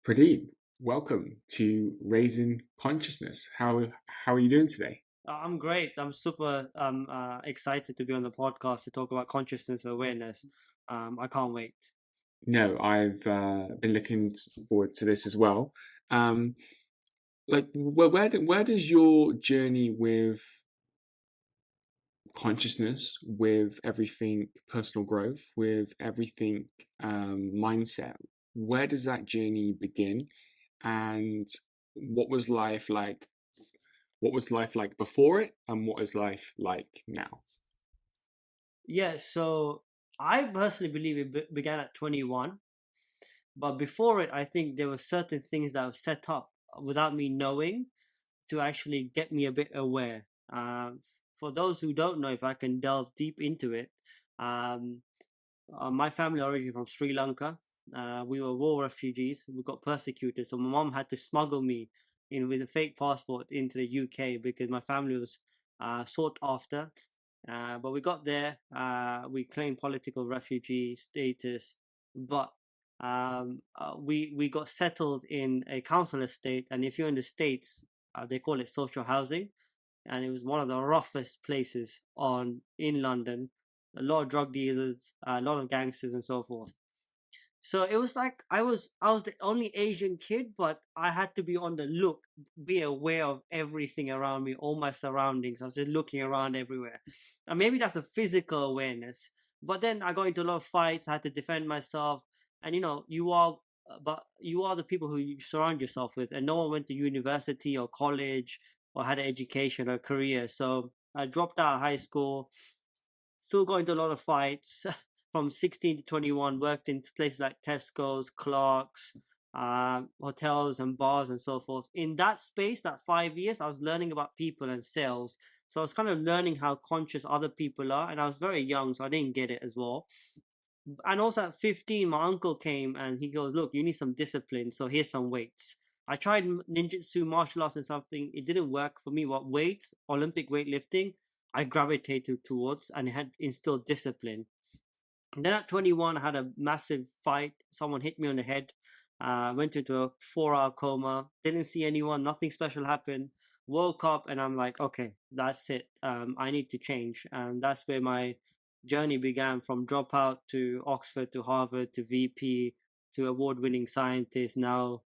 Pradeep, welcome to Raising Consciousness. How are you doing today? I'm great. I'm super excited to be on the podcast to talk about consciousness and awareness. I can't wait. No, I've been looking forward to this as well. Um, where does your journey with consciousness, with everything personal growth, with everything mindset, where does that journey begin? And what was life like? What was life like before it, and what is life like now? Yeah, so I personally believe it began at 21, but before it, I think there were certain things that were set up without me knowing to actually get me a bit aware. For those who don't know, if I can delve deep into it, um, my family origin from Sri Lanka. We were war refugees. We got persecuted, so my mom had to smuggle me in with a fake passport into the UK because my family was sought after. But we got there. We claimed political refugee status, but we got settled in a council estate. And if you're in the States, they call it social housing, and it was one of the roughest places on in London. A lot of drug dealers, a lot of gangsters, and so forth. So it was like I was the only Asian kid, but I had to be on the look, be aware of everything around me, all my surroundings. I was just looking around everywhere, and maybe that's a physical awareness. But then I got into a lot of fights. I had to defend myself, and but you are the people who you surround yourself with, and no one went to university or college or had an education or career. So I dropped out of high school, still got into a lot of fights. From 16 to 21, worked in places like Tesco's, Clark's, hotels and bars and so forth. In that space, that 5 years, I was learning about people and sales. So I was kind of learning how conscious other people are. And I was very young, so I didn't get it as well. And also at 15, my uncle came and he goes, "Look, you need some discipline. So here's some weights." I tried ninjutsu, martial arts, and something. It didn't work for me. What weights, Olympic weightlifting, I gravitated towards and it had instilled discipline. And then at 21, I had a massive fight. Someone hit me on the head. Went into a 4 hour coma. Didn't see anyone. Nothing special happened. Woke up and I'm like, okay, that's it. I need to change. And that's where my journey began, from dropout to Oxford to Harvard to VP to award winning scientist. Now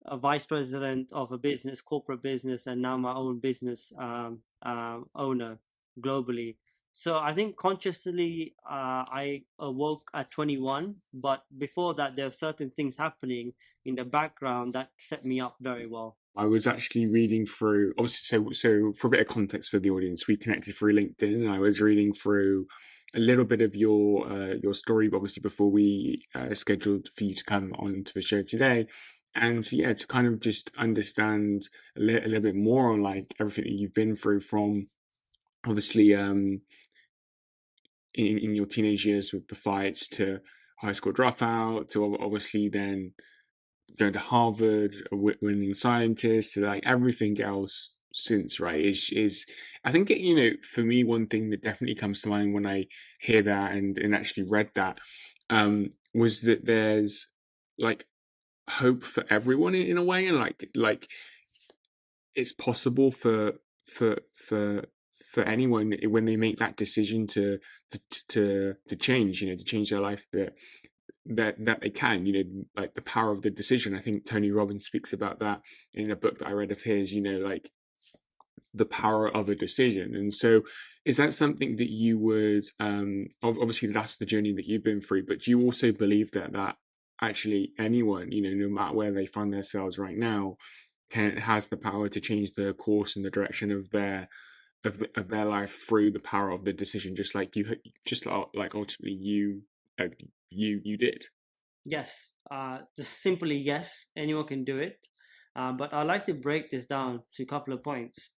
a vice president of a business, corporate business, and now my own business owner globally. So I think consciously I awoke at 21, but before that, there are certain things happening in the background that set me up very well. I was actually reading through, obviously, so for a bit of context for the audience, we connected through LinkedIn, and I was reading through a little bit of your story, obviously before we scheduled for you to come on to the show today, and so, yeah, to kind of just understand a little bit more on like everything that you've been through from obviously in your teenage years with the fights to high school dropout to obviously then going to Harvard, a winning scientist, to like everything else since, right? Is I think for me, one thing that definitely comes to mind when I hear that and actually read that was that there's like hope for everyone in a way, and like it's possible for anyone when they make that decision to change, to change their life, that they can, like the power of the decision. I think Tony Robbins speaks about that in a book that I read of his, like the power of a decision. And so is that something that you would obviously that's the journey that you've been through, but do you also believe that actually anyone, no matter where they find themselves right now, has the power to change the course and the direction of their life through the power of the decision, just like like ultimately you did? Yes, just simply yes, anyone can do it. But I'd like to break this down to a couple of points.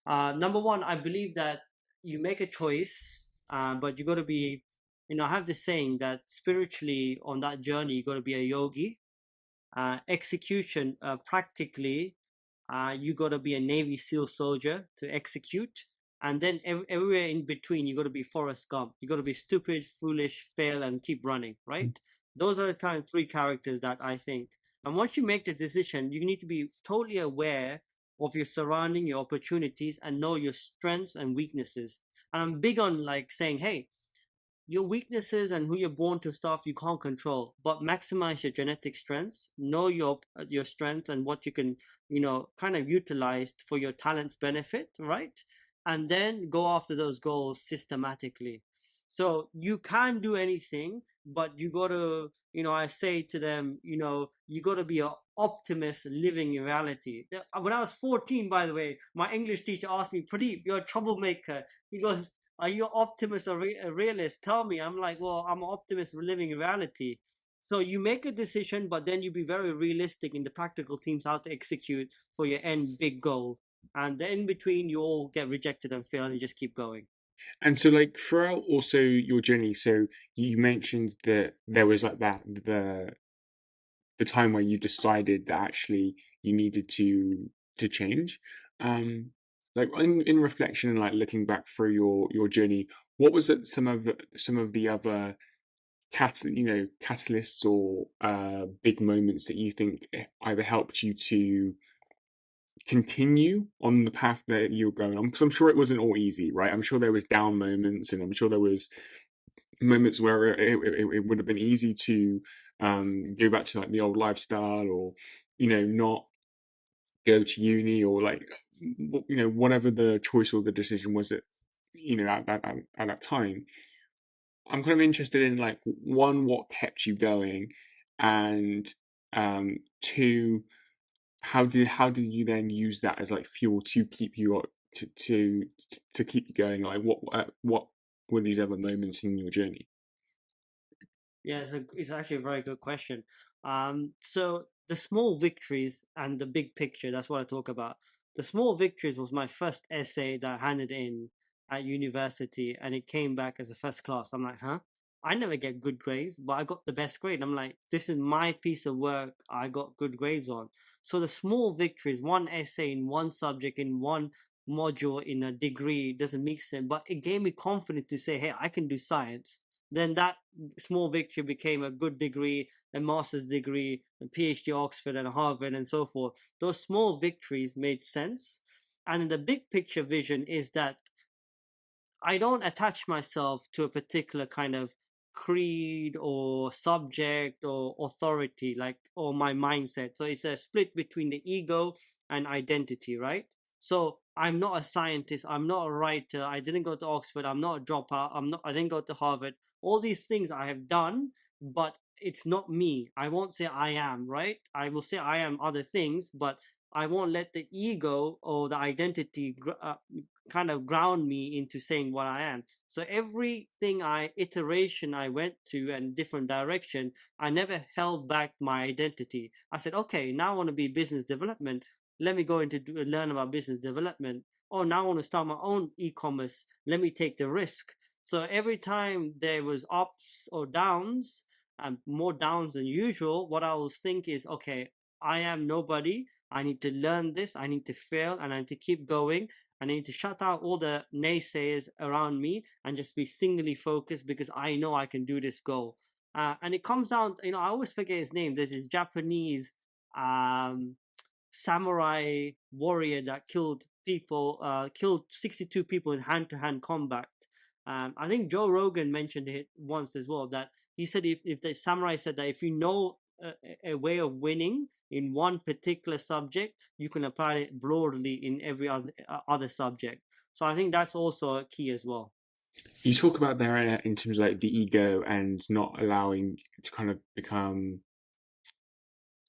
Number one, I believe that you make a choice, but you got to be, I have this saying that spiritually on that journey, you got to be a yogi. Execution, practically, You got to be a Navy SEAL soldier to execute. And then everywhere in between, you got to be Forrest Gump. You got to be stupid, foolish, fail, and keep running, right? Those are the kind of three characters that I think. And once you make the decision, you need to be totally aware of your surrounding, your opportunities, and know your strengths and weaknesses. And I'm big on like saying, hey, your weaknesses and who you're born to stuff you can't control, but maximize your genetic strengths, know your strengths and what you can, kind of utilize for your talents benefit, right? And then go after those goals systematically. So you can't do anything, but you got to, I say to them, you got to be an optimist living in reality. When I was 14, by the way, my English teacher asked me, Pradeep, you're a troublemaker. He goes, are you an optimist or a realist? Tell me. I'm like, well, I'm an optimist living in reality. So you make a decision, but then you be very realistic in the practical teams how to execute for your end big goal. And then in between, you all get rejected and fail, and you just keep going. And so, like, throughout also your journey, so you mentioned that there was like that the time where you decided that actually you needed to change. Um, like in reflection and like looking back through your journey, what was it? Some of the other catalysts or big moments that you think either helped you to continue on the path that you were going on? Because I'm sure it wasn't all easy, right? I'm sure there was down moments, and I'm sure there was moments where it would have been easy to go back to like the old lifestyle, or not go to uni, or like whatever the choice or the decision was that at that time. I'm kind of interested in like, one, what kept you going, and two, how did you then use that as like fuel to keep you to keep you going? Like, what were these other moments in your journey? Yeah, it's actually a very good question. So the small victories and the big picture, that's what I talk about. The small victories was my first essay that I handed in at university, and it came back as a first class. I'm like, huh? I never get good grades, but I got the best grade. I'm like, this is my piece of work I got good grades on. So the small victories, one essay in one subject, in one module, in a degree, doesn't make sense, but it gave me confidence to say, hey, I can do science. Then that small victory became a good degree, a master's degree, a PhD Oxford and Harvard and so forth. Those small victories made sense. And in the big picture vision is that I don't attach myself to a particular kind of creed or subject or authority, like, or my mindset. So it's a split between the ego and identity, right? So I'm not a scientist, I'm not a writer, I didn't go to Oxford, I'm not a dropout, I didn't go to Harvard. All these things I have done, but it's not me. I won't say I am, right? I will say I am other things, but I won't let the ego or the identity kind of ground me into saying what I am. So everything iteration I went to and different direction, I never held back my identity. I said, okay, now I want to be business development. Let me go into learn about business development. Oh, now I want to start my own e-commerce. Let me take the risk. So every time there was ups or downs, and more downs than usual, what I will think is, okay, I am nobody. I need to learn this. I need to fail, and I need to keep going. I need to shut out all the naysayers around me and just be singly focused because I know I can do this goal. And it comes down, I always forget his name. There's this Japanese um, samurai warrior that killed 62 people in hand-to-hand combat. I think Joe Rogan mentioned it once as well, that he said if the samurai said that if you know a way of winning in one particular subject, you can apply it broadly in every other subject. So I think that's also a key as well. You talk about there in terms of like the ego and not allowing to kind of become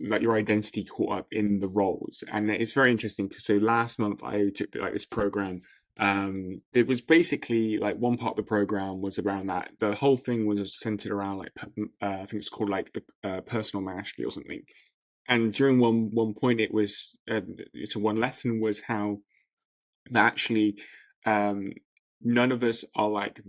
like your identity caught up in the roles, and it's very interesting because so last month I took like this program. It was basically like one part of the program was around that. The whole thing was centered around like I think it's called like the personal mastery or something. And during one point, it was so one lesson was how that actually um, none of us are like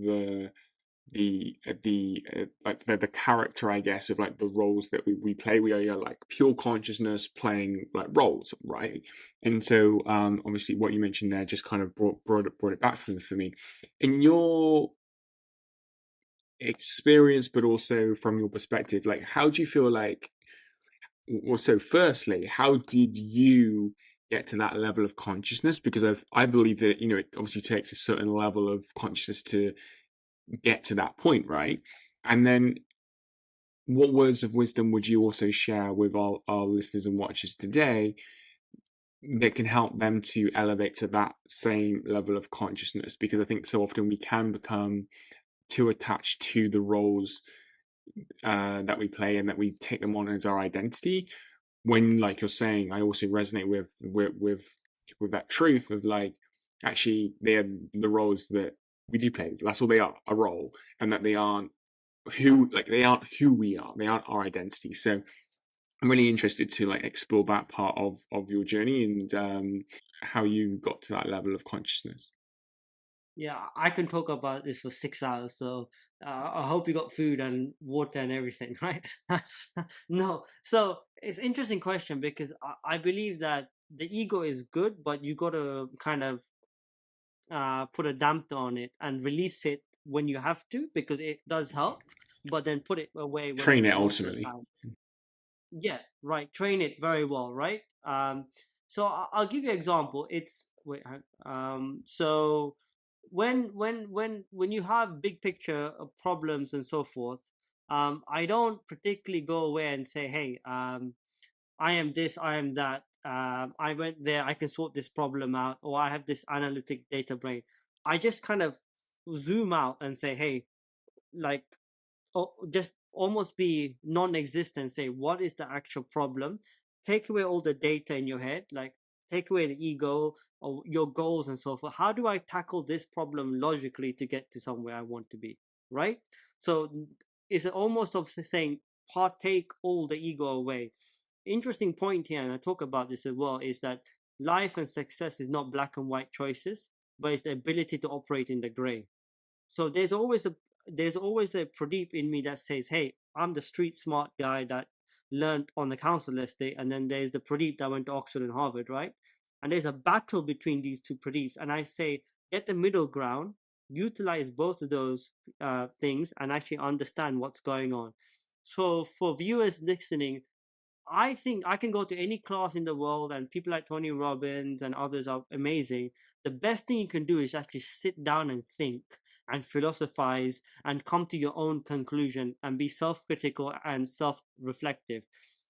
like the character, I guess, of like the roles that we play. We are like pure consciousness playing like roles, right? And so obviously what you mentioned there just kind of brought it back for me. In your experience, but also from your perspective, like how do you feel like, well, so firstly, how did you get to that level of consciousness? Because I believe that, it obviously takes a certain level of consciousness to get to that point, right? And then what words of wisdom would you also share with our listeners and watchers today that can help them to elevate to that same level of consciousness? Because I think so often we can become too attached to the roles that we play and that we take them on as our identity. When, like you're saying, I also resonate with that truth of like, actually, they're the roles that we do play. That's all they are, a role, and that they aren't who we are. They aren't our identity. So I'm really interested to like explore that part of your journey and how you got to that level of consciousness. Yeah, I can talk about this for 6 hours. So I hope you got food and water and everything, right? No. So it's an interesting question because I believe that the ego is good, but you got to kind of put a damper on it and release it when you have to because it does help, but then put it away Train whenever it you want to. ultimately. Yeah, right. Train it very well, right? So I'll give you an example. It's wait, so when you have big picture problems and so forth, I don't particularly go away and say, hey, I am this, I am that. I went there, I can sort this problem out, or I have this analytic data brain. I just kind of zoom out and say, hey, like just almost be non-existent, say what is the actual problem, take away all the data in your head, like take away the ego or your goals and so forth. How do I tackle this problem logically to get to somewhere I want to be, right? So it's almost of saying partake all the ego away. Interesting point here, and I talk about this as well, is that life and success is not black and white choices, but it's the ability to operate in the gray. So there's always a Pradeep in me that says, "Hey, I'm the street smart guy that learned on the council estate," and then there's the Pradeep that went to Oxford and Harvard, right? And there's a battle between these two Pradeeps, and I say, get the middle ground, utilize both of those things, and actually understand what's going on. So for viewers listening, I think I can go to any class in the world, and people like Tony Robbins and others are amazing. The best thing you can do is actually sit down and think and philosophize and come to your own conclusion and be self critical and self reflective.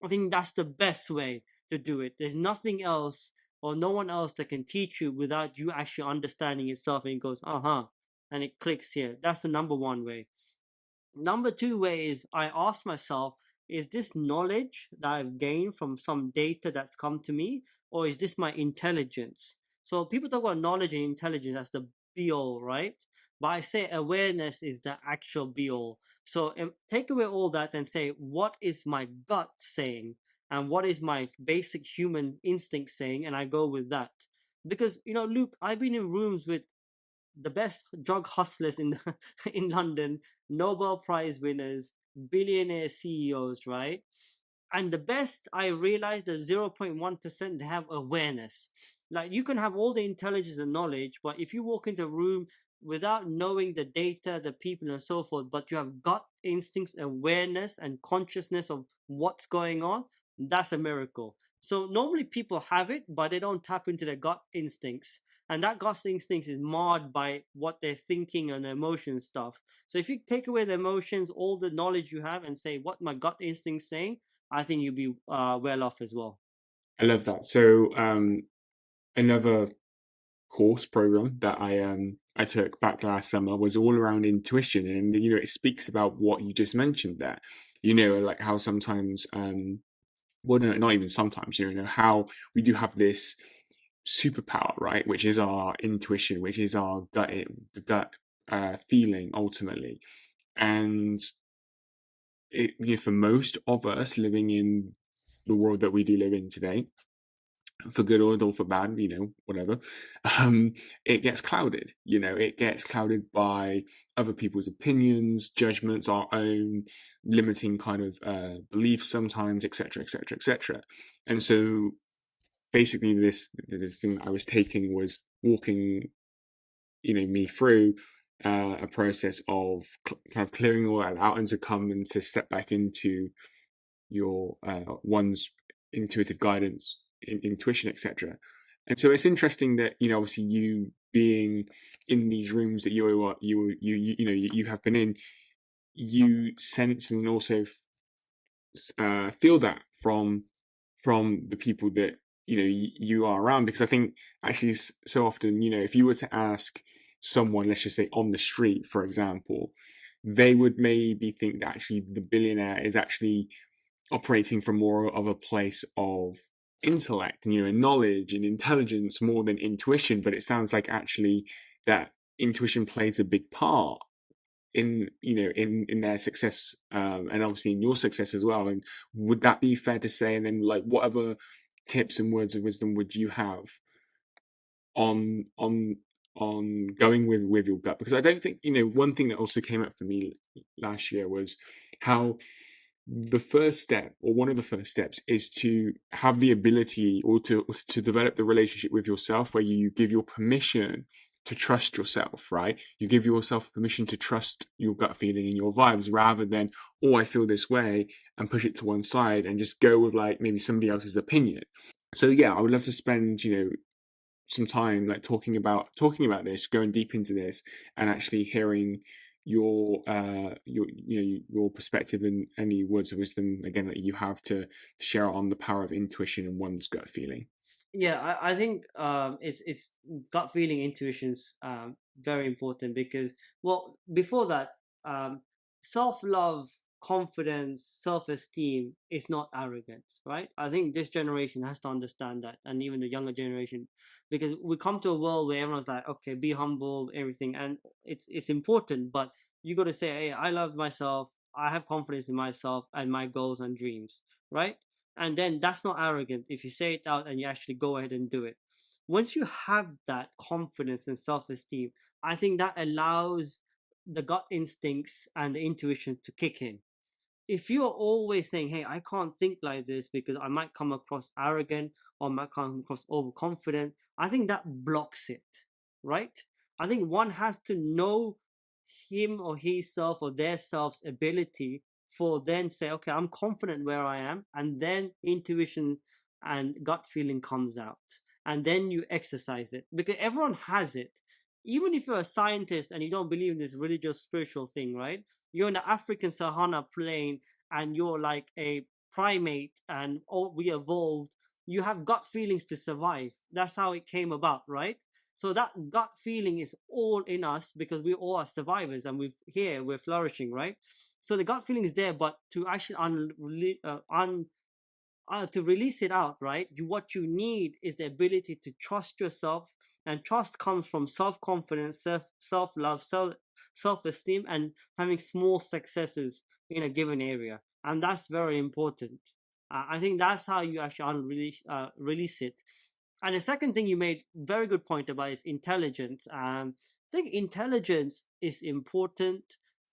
I think that's the best way to do it. There's nothing else or no one else that can teach you without you actually understanding yourself, and it goes, uh huh, and it clicks here. That's the number one way. Number two way is I ask myself, is this knowledge that I've gained from some data that's come to me, or is this my intelligence? So people talk about knowledge and intelligence as the be all, right? But I say awareness is the actual be all. So take away all that and say, what is my gut saying? And what is my basic human instinct saying? And I go with that. Because, Luke, I've been in rooms with the best drug hustlers in in London, Nobel Prize winners, billionaire CEOs, right? And the best I realized that 0.1% they have awareness. Like you can have all the intelligence and knowledge, but if you walk into a room without knowing the data, the people, and so forth, but you have gut instincts, awareness, and consciousness of what's going on, that's a miracle. So normally people have it, but they don't tap into their gut instincts, and that gut instinct is marred by what they're thinking and emotion stuff. So if you take away the emotions, all the knowledge you have, and say what my gut instinct saying, I think you'll be well off as well. I love that. So another course program that I took back last summer was all around intuition, and it speaks about what you just mentioned there. Like how sometimes well, no, not even sometimes, how we do have this superpower, right, which is our intuition, which is our gut feeling ultimately. And for most of us living in the world that we do live in today, for good or for bad, whatever, um, it gets clouded. It gets clouded by other people's opinions, judgments, our own limiting kind of beliefs sometimes, etc., etc., etc. And so basically, this thing that I was taking was walking, me through a process of kind of clearing all that out and to come and to step back into your one's intuitive guidance, intuition, etc. And so it's interesting that obviously you being in these rooms that you have been in, you sense and also feel that from the people that you are around. Because I think actually so often, if you were to ask someone, let's just say on the street, for example, they would maybe think that actually the billionaire is actually operating from more of a place of intellect and knowledge and intelligence more than intuition. But it sounds like actually that intuition plays a big part in their success, and obviously in your success as well. And would that be fair to say? And then, like, what other tips and words of wisdom would you have on on on going with your gut? Because I don't think, one thing that also came up for me last year was how the first step, or one of the first steps, is to have the ability, or to develop the relationship with yourself where you give your permission to trust yourself, right? You give yourself permission to trust your gut feeling and your vibes, rather than, oh, I feel this way, and push it to one side and just go with like maybe somebody else's opinion. So yeah, I would love to spend some time like talking about this, going deep into this, and actually hearing your perspective and any words of wisdom again that you have to share on the power of intuition and one's gut feeling. Yeah, I think it's gut feeling, intuitions, very important because, well, before that, self love, confidence, self esteem is not arrogance, right? I think this generation has to understand that, and even the younger generation, because we come to a world where everyone's like, okay, be humble, everything, and it's important, but you got to say, hey, I love myself, I have confidence in myself and my goals and dreams, right? And then that's not arrogant if you say it out and you actually go ahead and do it. Once you have that confidence and self-esteem, I think that allows the gut instincts and the intuition to kick in. If you are always saying, hey, I can't think like this because I might come across arrogant or might come across overconfident, I think that blocks it, right? I think one has to know him or himself or their self's ability for then say, okay, I'm confident where I am, and then intuition and gut feeling comes out, and then you exercise it because everyone has it. Even if you're a scientist and you don't believe in this religious spiritual thing, right? You're in the African Sahara plain and you're like a primate and all we evolved, you have gut feelings to survive. That's how it came about, right? So that gut feeling is all in us because we all are survivors and we're flourishing, right? So the gut feeling is there, but to actually to release it out, right? What you need is the ability to trust yourself, and trust comes from self confidence, self love, self esteem, and having small successes in a given area, and that's very important. I think that's how you actually release it. And the second thing you made very good point about is intelligence. I think intelligence is important.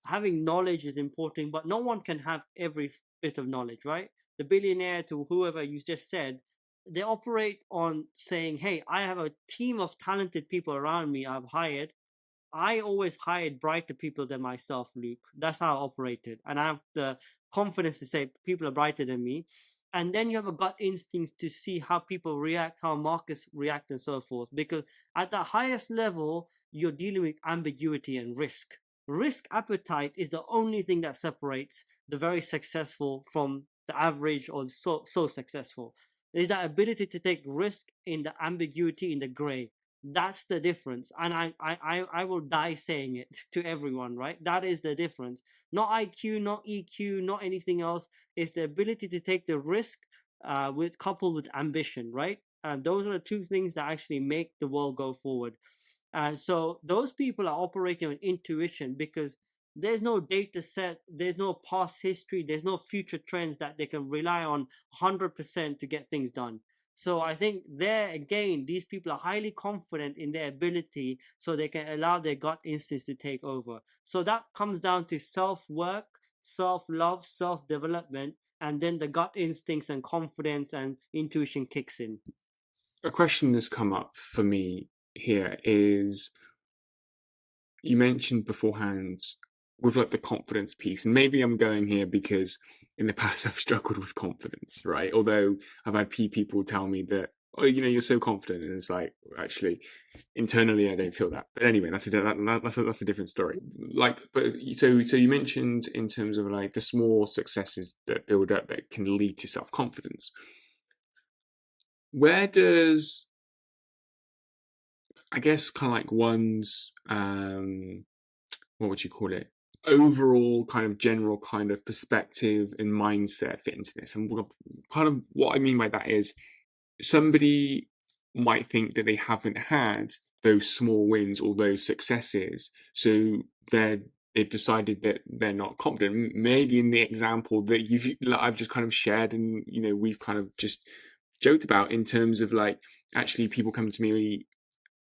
Having knowledge is important, but no one can have every bit of knowledge, right? The billionaire to whoever you just said, they operate on saying, hey, I have a team of talented people around me I've hired. I always hired brighter people than myself, Luke. That's how I operated. And I have the confidence to say people are brighter than me. And then you have a gut instinct to see how people react, how markets react, and so forth. Because at the highest level, you're dealing with ambiguity and risk. Risk appetite is the only thing that separates the very successful from the average or so successful. There's that ability to take risk in the ambiguity, in the gray. That's the difference, and I will die saying it to everyone, right? That is the difference. Not IQ, not EQ, not anything else. It's the ability to take the risk, with coupled with ambition, right? And those are the two things that actually make the world go forward. And so those people are operating on intuition because there's no data set, there's no past history, there's no future trends that they can rely on 100% to get things done. So I think there again, these people are highly confident in their ability, so they can allow their gut instincts to take over. So that comes down to self work, self love, self development, and then the gut instincts and confidence and intuition kicks in. A question that's come up for me here is, you mentioned beforehand with like the confidence piece, and maybe I'm going here because in the past I've struggled with confidence, right? Although I've had people tell me that, oh, you're so confident, and it's like, actually, internally I don't feel that. But anyway, that's a different story. Like, but so you mentioned in terms of like the small successes that build up that can lead to self confidence. Where does, I guess, kind of like one's what would you call it, overall kind of general kind of perspective and mindset fit into this? And kind of what I mean by that is, somebody might think that they haven't had those small wins or those successes, so they've decided that they're not confident. Maybe in the example that I've just kind of shared, and we've kind of just joked about, in terms of like, actually people come to me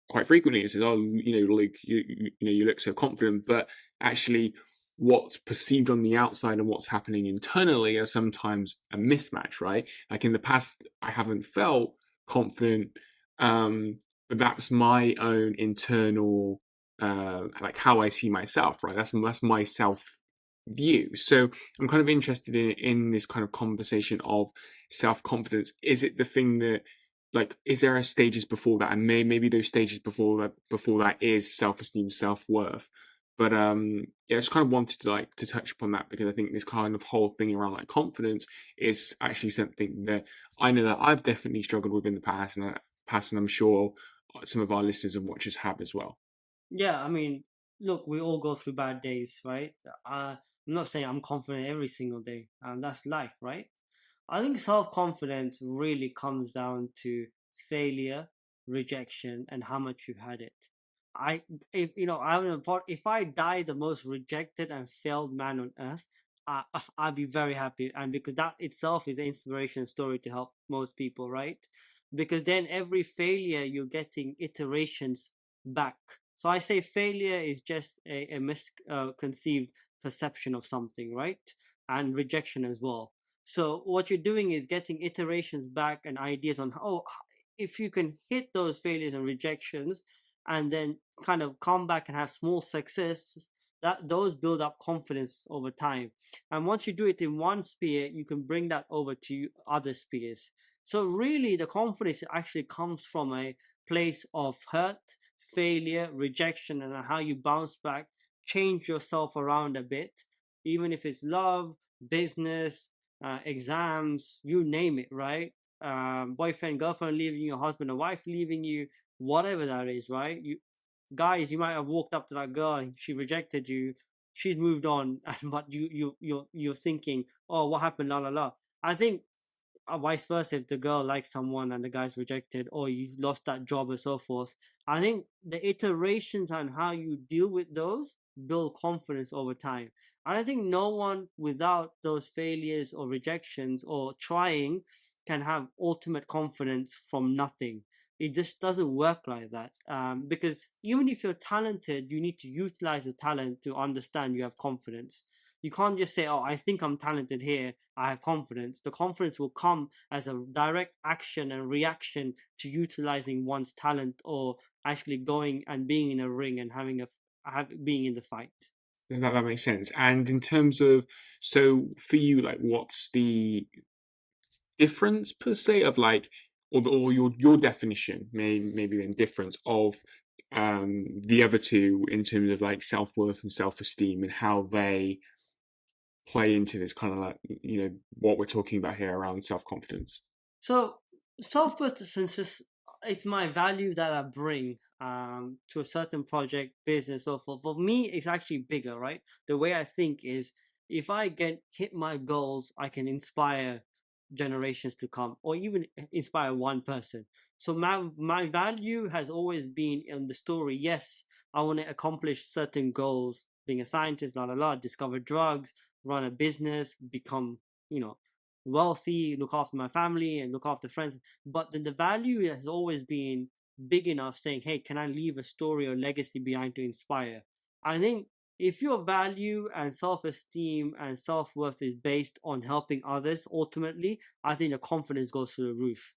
quite frequently and says, "Oh, like you look so confident," but actually, what's perceived on the outside and what's happening internally are sometimes a mismatch, right? Like in the past, I haven't felt confident, but that's my own internal, like how I see myself, right? That's my self view. So I'm kind of interested in this kind of conversation of self confidence. Is it the thing that, like, is there a stages before that, and maybe those stages before that is self-esteem, self-worth? But yeah, I just kind of wanted to touch upon that, because I think this kind of whole thing around like confidence is actually something that I know that I've definitely struggled with in the past, and I'm sure some of our listeners and watchers have as well. Yeah, I mean, look, we all go through bad days, right? I'm not saying I'm confident every single day, and that's life, right? I think self confidence really comes down to failure, rejection, and how much you've had it. I, if if I die the most rejected and failed man on earth, I'd be very happy, and because that itself is an inspiration story to help most people, right? Because then every failure you're getting iterations back. So I say failure is just a misconceived perception of something, right? And rejection as well. So what you're doing is getting iterations back and ideas on how, if you can hit those failures and rejections, and then kind of come back and have small success, that those build up confidence over time. And once you do it in one sphere, you can bring that over to other spheres. So really, the confidence actually comes from a place of hurt, failure, rejection, and how you bounce back, change yourself around a bit, even if it's love, business, exams, you name it, right? Boyfriend, girlfriend leaving you, husband and wife leaving you, whatever that is, right? You guys, you might have walked up to that girl and she rejected you. She's moved on, but you're thinking, oh, what happened? La la la. I think vice versa, if the girl likes someone and the guy's rejected, or you lost that job and so forth, I think the iterations on how you deal with those build confidence over time. And I think no one without those failures or rejections or trying can have ultimate confidence from nothing. It just doesn't work like that, because even if you're talented, you need to utilize the talent to understand you have confidence. You can't just say, oh, I think I'm talented here, I have confidence. The confidence will come as a direct action and reaction to utilizing one's talent, or actually going and being in a ring and being in the fight. That makes sense. And in terms of, so for you, like, what's the difference per se of like, or your definition, maybe then difference of the other two in terms of like self-worth and self-esteem, and how they play into this kind of like, what we're talking about here around self-confidence? So self-worth is it's my value that I bring to a certain project, business, or for me, it's actually bigger, right? The way I think is, if I get hit my goals, I can inspire generations to come, or even inspire one person. So my value has always been in the story. Yes, I want to accomplish certain goals, being a scientist, la la la, discover drugs, run a business, become, you know wealthy, look after my family, and look after friends. But then the value has always been big enough, saying, "Hey, can I leave a story or legacy behind to inspire?" I think if your value and self-esteem and self-worth is based on helping others, ultimately, I think the confidence goes through the roof,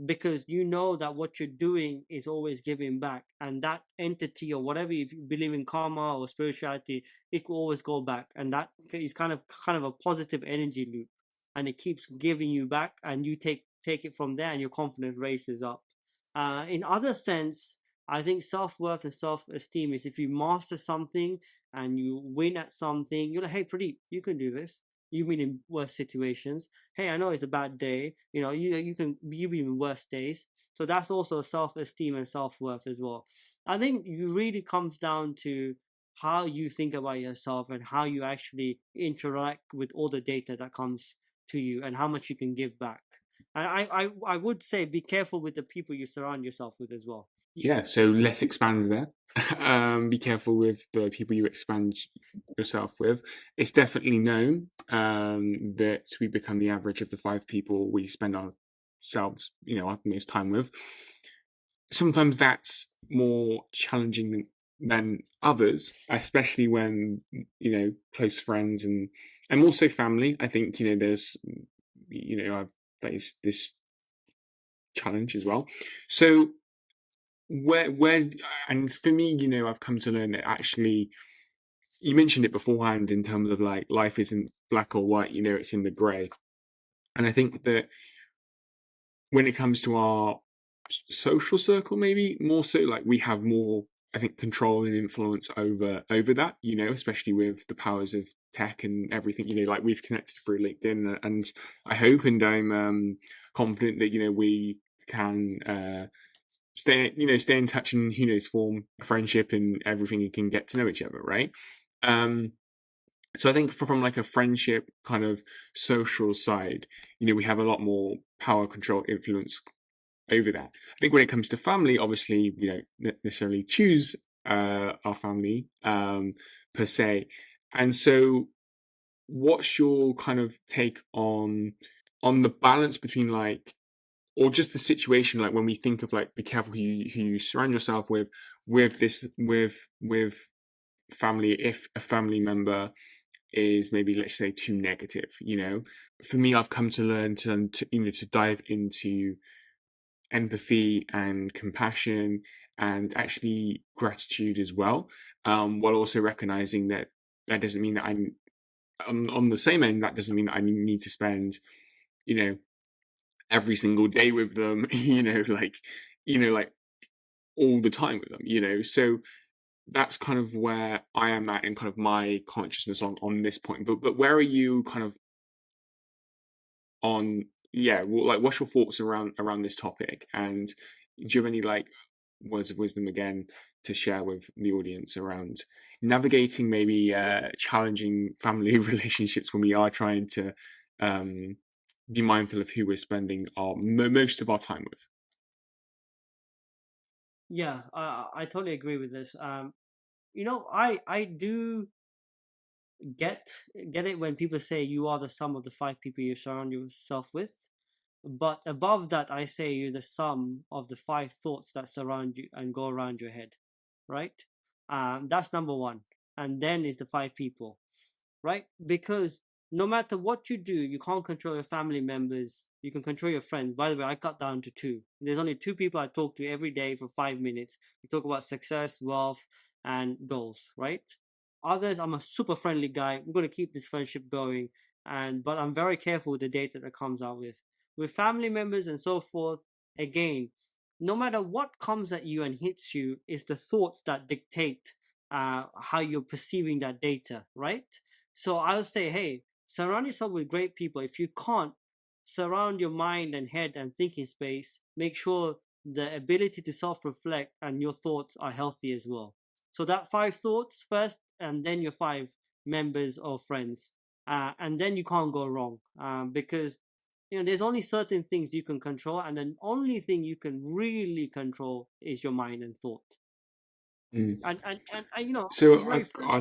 because you know that what you're doing is always giving back, and that entity or whatever, if you believe in karma or spirituality, it will always go back, and that is kind of a positive energy loop, and it keeps giving you back, and you take it from there, and your confidence races up. In other sense, I think self-worth and self-esteem is if you master something and you win at something, you're like, "Hey, Pradeep, you can do this." You've been in worse situations. Hey, I know it's a bad day. You've been in worse days. So that's also self-esteem and self-worth as well. I think it really comes down to how you think about yourself and how you actually interact with all the data that comes to you and how much you can give back. And I would say be careful with the people you surround yourself with as well. Yeah, so let's expand there. Be careful with the people you expand yourself with. It's definitely known that we become the average of the 5 people we spend ourselves, our most time with. Sometimes that's more challenging than others, especially when close friends and also family. I think there's I've faced this challenge as well. So where and for me, I've come to learn that actually you mentioned it beforehand in terms of like life isn't black or white, it's in the grey. And I think that when it comes to our social circle, maybe more so, like we have more, I think, control and influence over that, especially with the powers of tech and everything, like we've connected through LinkedIn, and I hope and I'm confident that we can stay in touch and form a friendship and everything, and can get to know each other, right? um so I think from like a friendship kind of social side, we have a lot more power, control, influence over that. I think when it comes to family, obviously we don't necessarily choose our family per se. And so what's your kind of take on the balance between like, or just the situation, like when we think of like be careful who you surround yourself with this with family, if a family member is maybe, let's say, too negative. For me, I've come to learn to dive into empathy and compassion and actually gratitude as well, while also recognizing that that doesn't mean that I'm on the same end. That doesn't mean that I need to spend you know every single day with them, like all the time with them, so that's kind of where I am at in kind of my consciousness on this point. But where are you kind of on? Yeah, well, like what's your thoughts around this topic? And do you have any like words of wisdom again to share with the audience around navigating maybe challenging family relationships when we are trying to um, be mindful of who we're spending our most of our time with? Yeah, I totally agree with this. I do get get it when people say you are the sum of the 5 people you surround yourself with. But above that, I say you're the sum of the 5 thoughts that surround you and go around your head, right? That's number one. And then is the 5 people, right? Because no matter what you do, you can't control your family members. You can control your friends. By the way, I cut down to two. There's only 2 people I talk to every day for 5 minutes. We talk about success, wealth, and goals, right? Others, I'm a super friendly guy. We're going to keep this friendship going. But I'm very careful with the data that comes out with family members and so forth. Again, no matter what comes at you and hits you, is the thoughts that dictate how you're perceiving that data, right? So I'll say, hey, surround yourself with great people. If you can't, surround your mind and head and thinking space. Make sure the ability to self-reflect and your thoughts are healthy as well. So that 5 thoughts first, and then your 5 members or friends, and then you can't go wrong, because there's only certain things you can control, and the only thing you can really control is your mind and thought. Mm. And So it's very funny.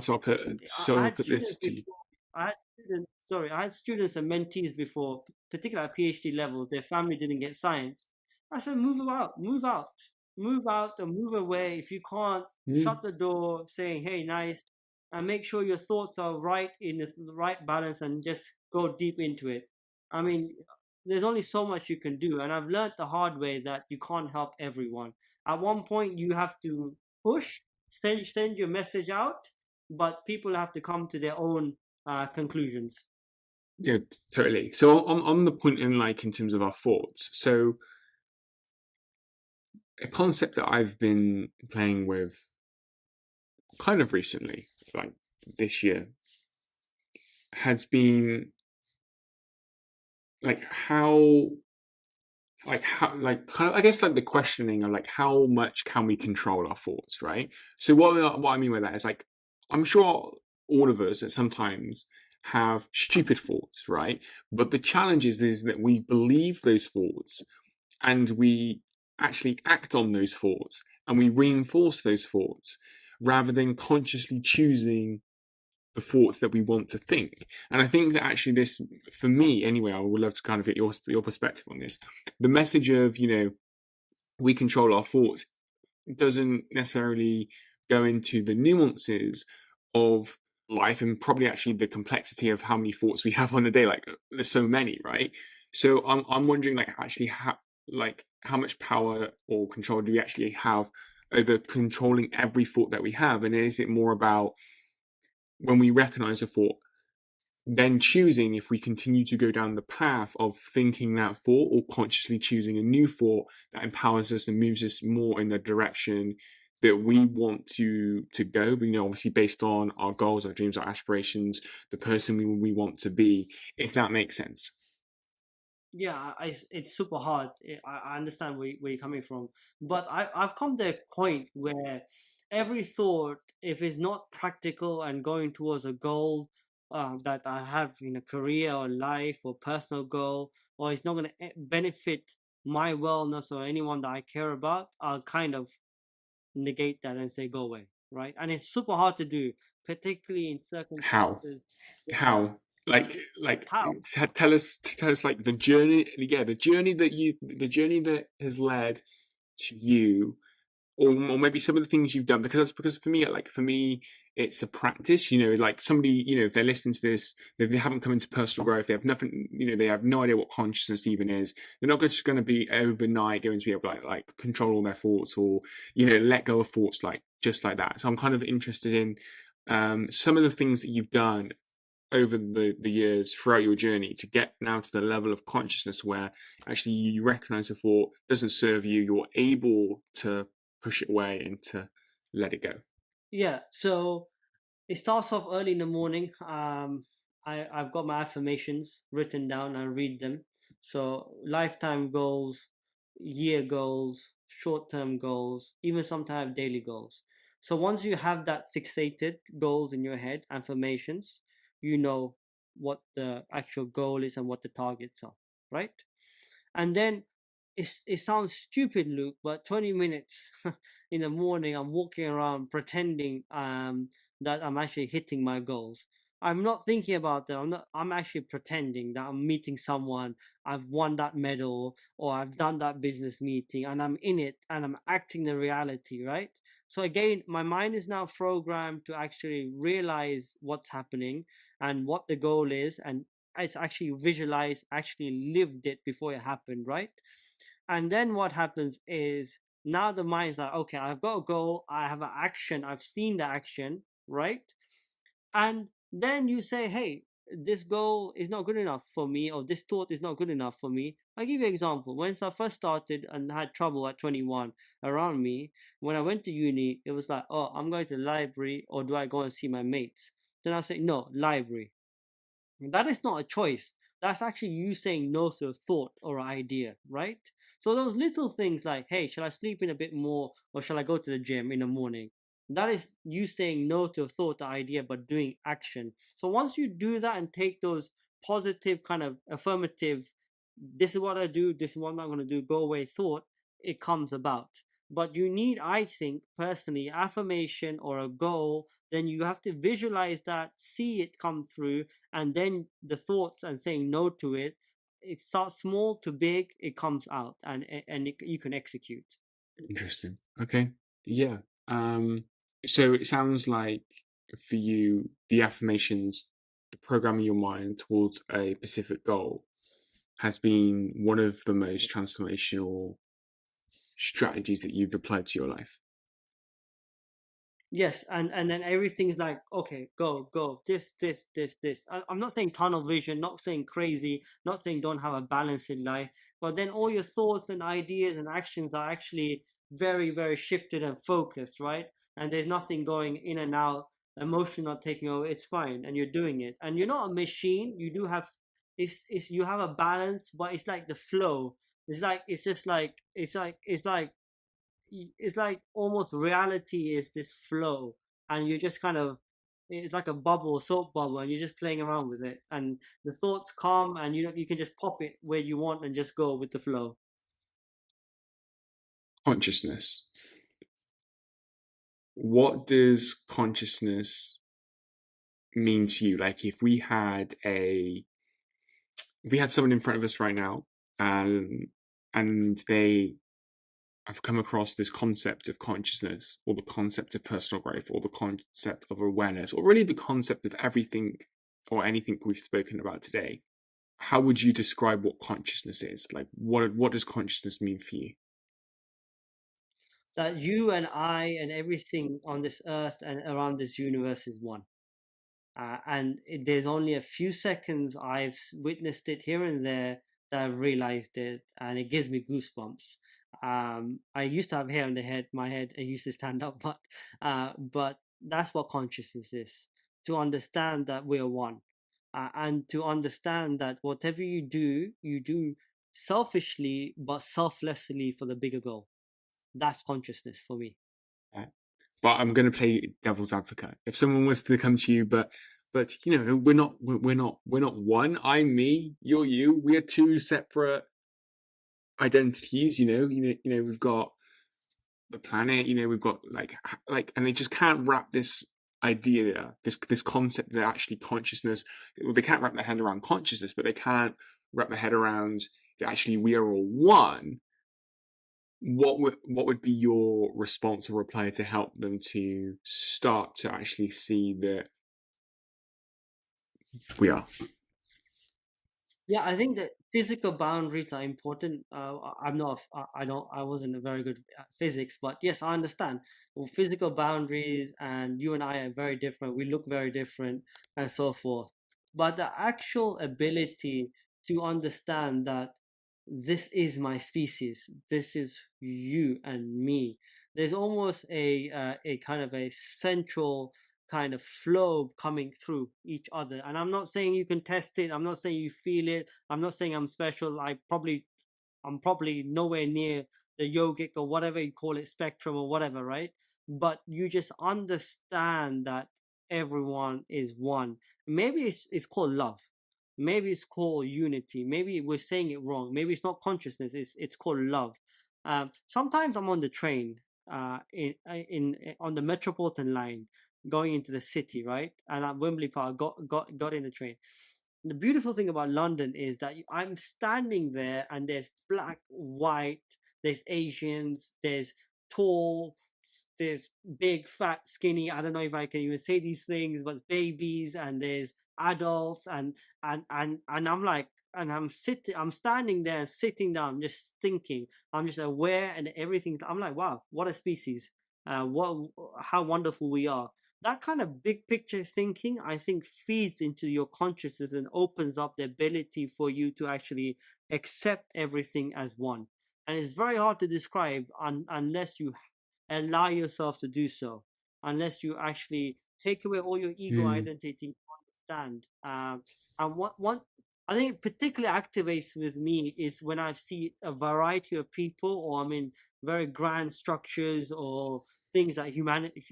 So I I'll had put this students to you. before. I had students and mentees before. particularly at PhD level, their family didn't get science. I said, move out, and move away. If you can't, Mm. shut the door, saying, "Hey, nice," and make sure your thoughts are right in the right balance, and just go deep into it. I mean, there's only so much you can do, and I've learned the hard way that you can't help everyone. At one point, you have to push, send your message out, but people have to come to their own conclusions. Yeah, totally. So on the point in like in terms of our thoughts, so a concept that I've been playing with kind of recently, like this year, has been like how kind of I guess like the questioning of like how much can we control our thoughts, right? So what I mean by that is like I'm sure all of us at sometimes have stupid thoughts, right? But the challenge is that we believe those thoughts and we actually act on those thoughts and we reinforce those thoughts rather than consciously choosing the thoughts that we want to think. And I think that actually this, for me anyway, I would love to kind of get your perspective on this. The message of, we control our thoughts doesn't necessarily go into the nuances of life and probably actually the complexity of how many thoughts we have on a day. Like there's so many, right? So I'm wondering like actually how much power or control do we actually have over controlling every thought that we have? And is it more about when we recognize a thought, then choosing if we continue to go down the path of thinking that thought or consciously choosing a new thought that empowers us and moves us more in the direction that we want to go, obviously based on our goals, our dreams, our aspirations, the person we want to be, if that makes sense. Yeah, it's super hard. I understand where you're coming from, but I've come to a point where every thought, if it's not practical and going towards a goal that I have in a career or life or personal goal, or it's not going to benefit my wellness or anyone that I care about, I'll kind of negate that and say go away, right? And it's super hard to do, particularly in How? circumstances. How? Like How? tell us like the journey, yeah, the journey that has led to you, or maybe some of the things you've done, because for me it's a practice, like somebody, if they're listening to this, they haven't come into personal growth, they have nothing, they have no idea what consciousness even is, they're not just going to be overnight going to be able to like control all their thoughts or let go of thoughts like just like that. So I'm kind of interested in some of the things that you've done over the years throughout your journey to get now to the level of consciousness where actually you recognize a thought doesn't serve you, you're able to push it away and to let it go. Yeah, so it starts off early in the morning. I've got my affirmations written down and read them. So lifetime goals, year goals, short-term goals, even sometimes daily goals. So once you have that fixated goals in your head, affirmations, you know what the actual goal is and what the targets are, right? And then it sounds stupid, Luke, but 20 minutes in the morning, I'm walking around pretending that I'm actually hitting my goals. I'm not thinking about that. I'm actually pretending that I'm meeting someone, I've won that medal, or I've done that business meeting, and I'm in it and I'm acting the reality, right? So again, my mind is now programmed to actually realize what's happening and what the goal is, and it's actually visualized, actually lived it before it happened, right? And then what happens is now the mind's like, okay, I've got a goal, I have an action, I've seen the action, right? And then you say, hey, this goal is not good enough for me, or this thought is not good enough for me. I'll give you an example. When I first started and had trouble at 21 around me, when I went to uni, it was like, oh, I'm going to the library, or do I go and see my mates? Then I say, no, library. That is not a choice. That's actually you saying no to a thought or idea, right? So those little things like, hey, shall I sleep in a bit more or shall I go to the gym in the morning? That is you saying no to a thought or idea but doing action. So once you do that and take those positive kind of affirmative, this is what I do, this is what I'm not going to do, go away thought, it comes about. But you need, I think, personally, affirmation or a goal, then you have to visualize that, see it come through, and then the thoughts and saying no to it it starts small to big, it comes out, and you can execute. Interesting. Okay. Yeah. Um, so it sounds like for you, the affirmations, the programming your mind towards a specific goal has been one of the most transformational strategies that you've applied to your life. Yes, and then everything's like, okay, go, this. I'm not saying tunnel vision, not saying crazy, not saying don't have a balance in life, but then all your thoughts and ideas and actions are actually very, very shifted and focused, right? And there's nothing going in and out, emotion not taking over. It's fine, and you're doing it, and you're not a machine. You do have, it's you have a balance, but it's like the flow. It's like it's just like it's like almost reality is this flow, and you just kind of, it's like a bubble, soap bubble, and you're just playing around with it, and the thoughts come, and you can just pop it where you want and just go with the flow. Consciousness. What does consciousness mean to you? Like if we had someone in front of us right now, um, and they have come across this concept of consciousness, or the concept of personal growth, or the concept of awareness, or really the concept of everything or anything we've spoken about today, how would you describe what consciousness is? Like, what does consciousness mean for you? That you and I and everything on this earth and around this universe is one. There's only a few seconds I've witnessed it here and there that I've realized it, and it gives me goosebumps. I used to have hair on my head, and used to stand up, but that's what consciousness is. To understand that we are one, and to understand that whatever you do selfishly but selflessly for the bigger goal. That's consciousness for me. Uh, But I'm going to play devil's advocate. If someone was to come to you, but we're not one. I'm me, you're you. We are two separate identities. We've got the planet. We've got and they just can't wrap this idea, this concept that actually consciousness. Well, they can't wrap their head around consciousness, but they can't wrap their head around that actually we are all one. What would be your response or reply to help them to start to actually see that we are? Yeah, I think that physical boundaries are important. I'm not, I wasn't a very good at physics, but yes, I understand. Well, physical boundaries, and you and I are very different. We look very different, and so forth. But the actual ability to understand that this is my species, this is you and me. There's almost a kind of a central kind of flow coming through each other. And I'm not saying you can test it. I'm not saying you feel it. I'm not saying I'm special. I'm probably nowhere near the yogic or whatever you call it, spectrum or whatever, right? But you just understand that everyone is one. Maybe it's called love. Maybe it's called unity. Maybe we're saying it wrong. Maybe it's not consciousness. It's called love. Sometimes I'm on the train, on the Metropolitan line, going into the city, right? And at Wembley Park, got in the train. The beautiful thing about London is that I'm standing there, and there's black, white, there's Asians, there's tall, there's big, fat, skinny. I don't know if I can even say these things, but babies, and there's adults, and I'm like, and I'm standing there, sitting down, just thinking. I'm just aware, and everything's. I'm like, wow, what a species! How wonderful we are. That kind of big picture thinking, I think, feeds into your consciousness and opens up the ability for you to actually accept everything as one. And it's very hard to describe unless you allow yourself to do so, unless you actually take away all your ego Mm. identity to understand. And what I think particularly activates with me is when I see a variety of people, or I'm in very grand structures, or things that humanity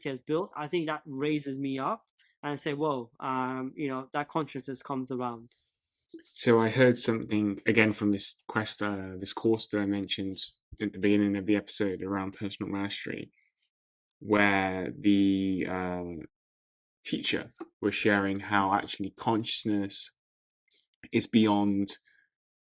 has built. I think that raises me up and say, "Whoa, that consciousness comes around." So I heard something again from this course that I mentioned at the beginning of the episode around personal mastery, where the teacher was sharing how actually consciousness is beyond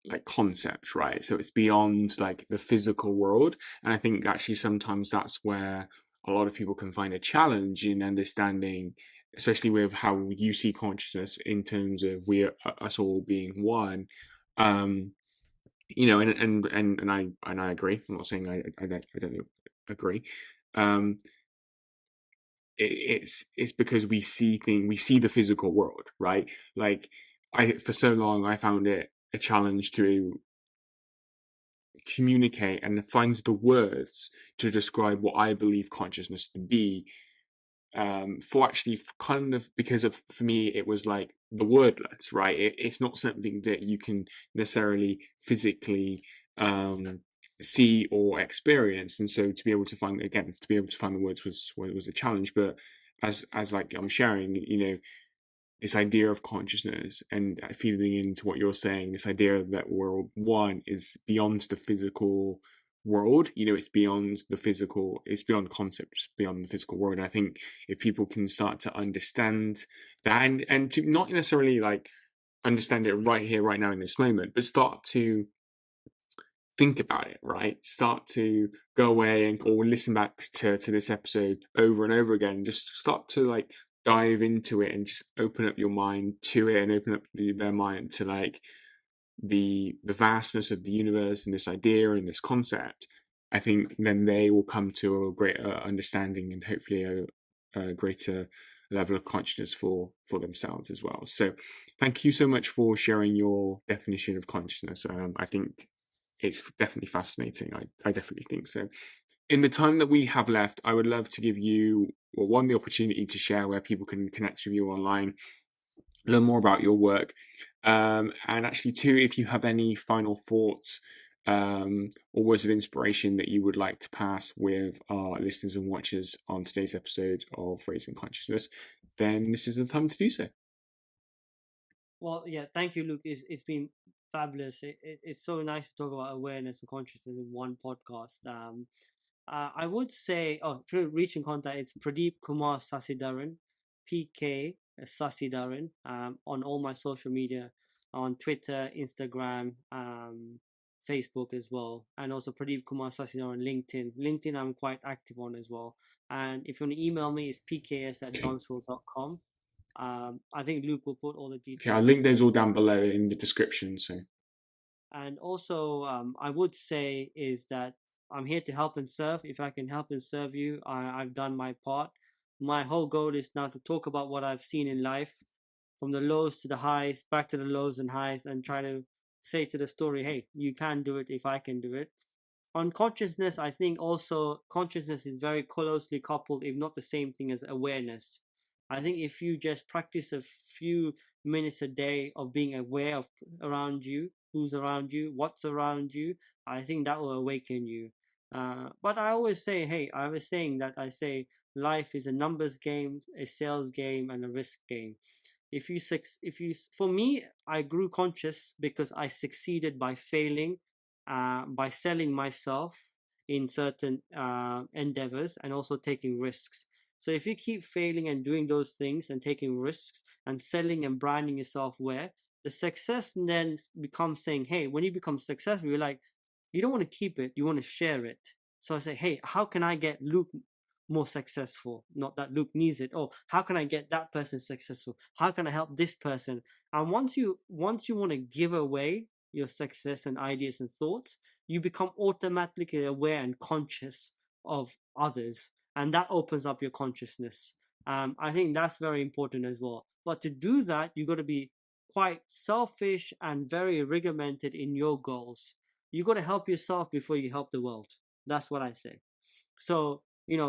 like concepts, right? So it's beyond like the physical world. And I think actually sometimes that's where a lot of people can find a challenge in understanding, especially with how you see consciousness in terms of us all being one. Um, and I agree. I'm not saying I don't agree. Um, it's because we see the physical world, right? Like for so long I found it a challenge to communicate and find the words to describe what I believe consciousness to be. For me, it was like the wordless, right? It's not something that you can necessarily physically see or experience, and so to be able to find the words was a challenge. But as like I'm sharing, this idea of consciousness and feeding into what you're saying, this idea that we're one is beyond the physical world. It's beyond the physical, it's beyond concepts, beyond the physical world. And I think if people can start to understand that, and to not necessarily like understand it right here, right now in this moment, but start to think about it, right? Start to go away or listen back to this episode over and over again. Just start to like dive into it and just open up your mind to it and open up their mind to like the vastness of the universe and this idea and this concept. I think then they will come to a greater understanding and hopefully a greater level of consciousness for themselves as well. So thank you so much for sharing your definition of consciousness. I think it's definitely fascinating. I definitely think so. In the time that we have left, I would love to give you, one, the opportunity to share where people can connect with you online, learn more about your work, and actually, two, if you have any final thoughts or words of inspiration that you would like to pass with our listeners and watchers on today's episode of Raising Consciousness, then this is the time to do so. Well, yeah, thank you, Luke. It's been fabulous. It's so nice to talk about awareness and consciousness in one podcast. I would say, if you reach in contact, it's Pradeep Kumar Sacitharan, PK Sacitharan, on all my social media, on Twitter, Instagram, Facebook as well, and also Pradeep Kumar Sacitharan on LinkedIn. LinkedIn I'm quite active on as well. And if you want to email me, it's pks@donsville.com. I think Luke will put all the details. Okay, I'll link those all down below in the description. So, and also, I would say is that I'm here to help and serve. If I can help and serve you, I've done my part. My whole goal is now to talk about what I've seen in life, from the lows to the highs, back to the lows and highs, and try to say to the story, hey, you can do it if I can do it. On consciousness, I think also consciousness is very closely coupled, if not the same thing as awareness. I think if you just practice a few minutes a day of being aware of around you, who's around you, what's around you, I think that will awaken you. But I always say, hey, I was saying that I say life is a numbers game, a sales game, and a risk game. For me, I grew conscious because I succeeded by failing, by selling myself in certain endeavors and also taking risks. So if you keep failing and doing those things and taking risks and selling and branding yourself where, the success then becomes saying, hey, when you become successful, you're like, you don't want to keep it, you want to share it. So I say, hey, how can I get Luke more successful? Not that Luke needs it. Oh, how can I get that person successful? How can I help this person? And once you want to give away your success and ideas and thoughts, you become automatically aware and conscious of others, and that opens up your consciousness. I think that's very important as well. But to do that, you got to be quite selfish and very regimented in your goals. You got to help yourself before you help the world. That's what I say. So,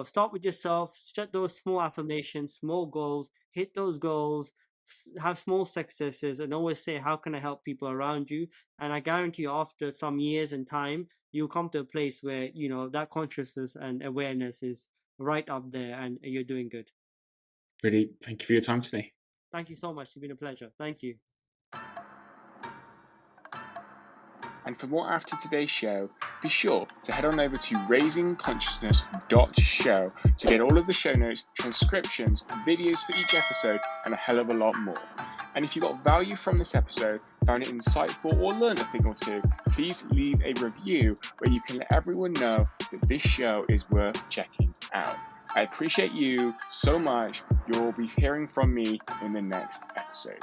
start with yourself, set those small affirmations, small goals, hit those goals, have small successes, and always say, how can I help people around you? And I guarantee you, after some years and time, you'll come to a place where, that consciousness and awareness is right up there and you're doing good. really, thank you for your time today. Thank you so much. It's been a pleasure. Thank you. And for more after today's show, be sure to head on over to raisingconsciousness.show to get all of the show notes, transcriptions, videos for each episode, and a hell of a lot more. And if you got value from this episode, found it insightful, or learned a thing or two, please leave a review where you can let everyone know that this show is worth checking out. I appreciate you so much. You'll be hearing from me in the next episode.